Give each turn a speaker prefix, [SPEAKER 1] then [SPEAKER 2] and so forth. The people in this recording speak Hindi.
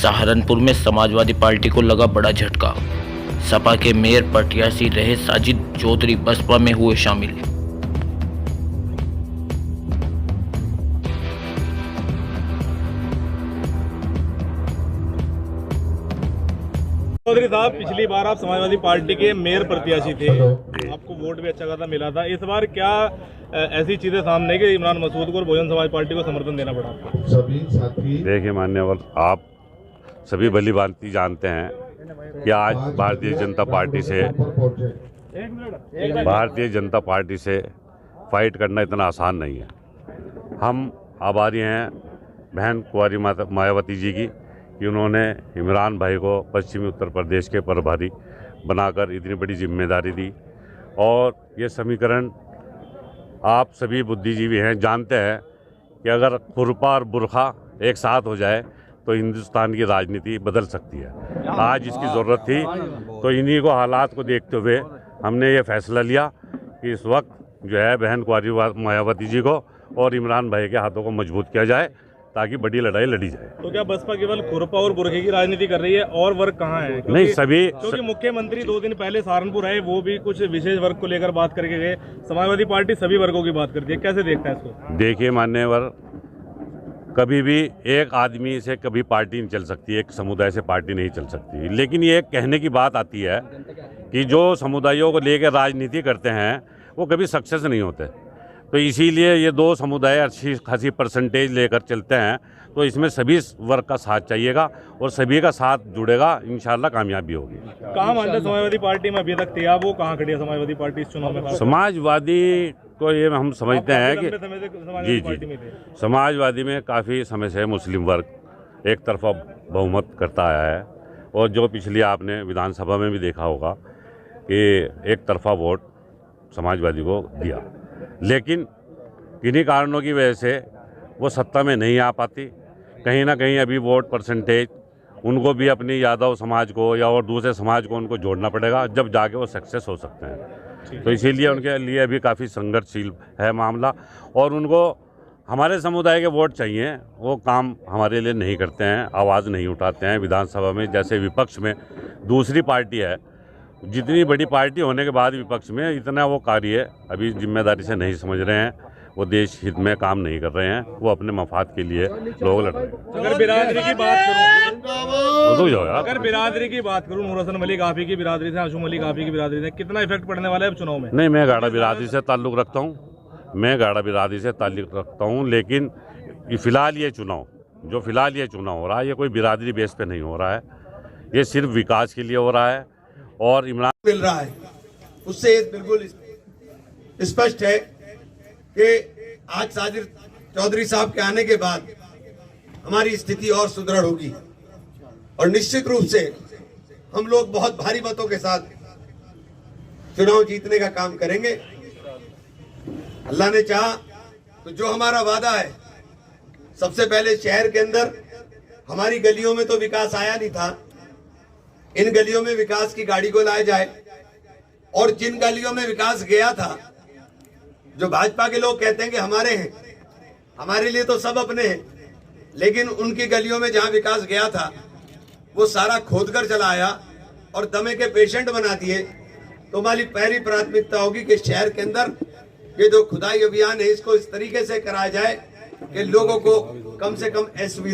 [SPEAKER 1] सहारनपुर में समाजवादी पार्टी को लगा बड़ा झटका। सपा के मेयर प्रत्याशी रहे साजिद चौधरी बसपा में हुए शामिल।
[SPEAKER 2] चौधरी साहब, पिछली बार आप समाजवादी पार्टी के मेयर प्रत्याशी थे, आपको वोट भी अच्छा खासा मिला था। इस बार क्या ऐसी चीजें सामने कि इमरान मसूद को और बहुजन समाज पार्टी को समर्थन देना पड़ा आपको?
[SPEAKER 3] सभी साथी
[SPEAKER 4] देखिए मान्यवर, आप सभी भली भांति जानते हैं कि आज भारतीय जनता पार्टी से फाइट करना इतना आसान नहीं है। हम आभारी हैं बहन कुंवारी मायावती जी की कि उन्होंने इमरान भाई को पश्चिमी उत्तर प्रदेश के प्रभारी बनाकर इतनी बड़ी जिम्मेदारी दी। और ये समीकरण आप सभी बुद्धिजीवी हैं, जानते हैं कि अगर खुरपा और बुरखा एक साथ हो जाए तो हिंदुस्तान की राजनीति बदल सकती है। आज इसकी ज़रूरत थी, तो इन्हीं को हालात को देखते हुए हमने ये फैसला लिया कि इस वक्त जो है बहन कुंवारी मायावती जी को और इमरान भाई के हाथों को मजबूत किया जाए ताकि बड़ी लड़ाई लड़ी जाए।
[SPEAKER 2] तो क्या बसपा केवल खुरपा और बुरखे की राजनीति कर रही है और वर्ग कहाँ है?
[SPEAKER 4] नहीं, सभी,
[SPEAKER 2] क्योंकि मुख्यमंत्री 2 दिन पहले सहारनपुर आए, वो भी कुछ विशेष वर्ग को लेकर बात करके गए। समाजवादी पार्टी सभी वर्गों की बात करती है, कैसे देखता है इसको?
[SPEAKER 4] देखिए मान्यवर, कभी भी एक आदमी से कभी पार्टी नहीं चल सकती, एक समुदाय से पार्टी नहीं चल सकती। लेकिन ये कहने की बात आती है कि जो समुदायों को लेकर राजनीति करते हैं वो कभी सक्सेस नहीं होते। तो इसीलिए ये 2 समुदाय अच्छी खासी परसेंटेज लेकर चलते हैं, तो इसमें सभी वर्ग का साथ चाहिएगा और सभी का साथ जुड़ेगा, इंशाल्लाह कामयाबी होगी।
[SPEAKER 2] कहाँ मानते हैं समाजवादी पार्टी में अभी तक थे वो कहाँ खड़ी है समाजवादी पार्टी इस चुनाव में?
[SPEAKER 4] समाजवादी को ये हम समझते हैं कि
[SPEAKER 2] जी,
[SPEAKER 4] समाजवादी में काफ़ी समय से मुस्लिम वर्ग एक तरफा बहुमत करता आया है। और जो पिछली आपने विधानसभा में भी देखा होगा कि एक तरफा वोट समाजवादी को दिया, लेकिन किन्हीं कारणों की वजह से वो सत्ता में नहीं आ पाती। कहीं ना कहीं अभी वोट परसेंटेज उनको भी अपनी यादव समाज को या और दूसरे समाज को उनको जोड़ना पड़ेगा, जब जाके वो सक्सेस हो सकते हैं। तो इसीलिए उनके लिए अभी काफ़ी संघर्षशील है मामला, और उनको हमारे समुदाय के वोट चाहिए। वो काम हमारे लिए नहीं करते हैं, आवाज़ नहीं उठाते हैं विधानसभा में। जैसे विपक्ष में दूसरी पार्टी है, जितनी बड़ी पार्टी होने के बाद विपक्ष में इतना वो कार्य अभी जिम्मेदारी से नहीं समझ रहे हैं, वो देश हित में काम नहीं कर रहे हैं, वो अपने मफाद के लिए लोग लड़ रहे हैं।
[SPEAKER 2] अगर बिरादरी की बात करूं, नूर हसन मलिक आप ही की बिरादरी से, आशुम मलिक आप ही की बिरादरी से, कितना इफेक्ट पड़ने वाला है चुनाव में?
[SPEAKER 4] नहीं, मैं गाड़ा बिरादरी से ताल्लुक़ रखता हूँ, लेकिन फ़िलहाल ये चुनाव हो रहा है, ये कोई बिरादरी बेस पे नहीं हो रहा है, ये सिर्फ विकास के लिए हो रहा है। और इमरान
[SPEAKER 3] मिल रहा है, उससे बिल्कुल स्पष्ट है कि आज साजिद चौधरी साहब के आने के बाद हमारी स्थिति और सुदृढ़ होगी, और निश्चित रूप से हम लोग बहुत भारी मतों के साथ चुनाव जीतने का काम करेंगे। अल्लाह ने चाहा तो जो हमारा वादा है, सबसे पहले शहर के अंदर हमारी गलियों में तो विकास आया नहीं था, इन गलियों में विकास की गाड़ी को लाया जाए। और जिन गलियों में विकास गया था, जो भाजपा के लोग कहते हैं कि हमारे हैं, हमारे लिए तो सब अपने हैं, लेकिन उनकी गलियों में जहां विकास गया था वो सारा खोदकर चला आया और दमे के पेशेंट बना दिए। तो हमारी पहली प्राथमिकता होगी कि शहर के अंदर ये जो खुदाई अभियान है, इसको इस तरीके से कराया जाए कि लोगों को कम से कम असुविधा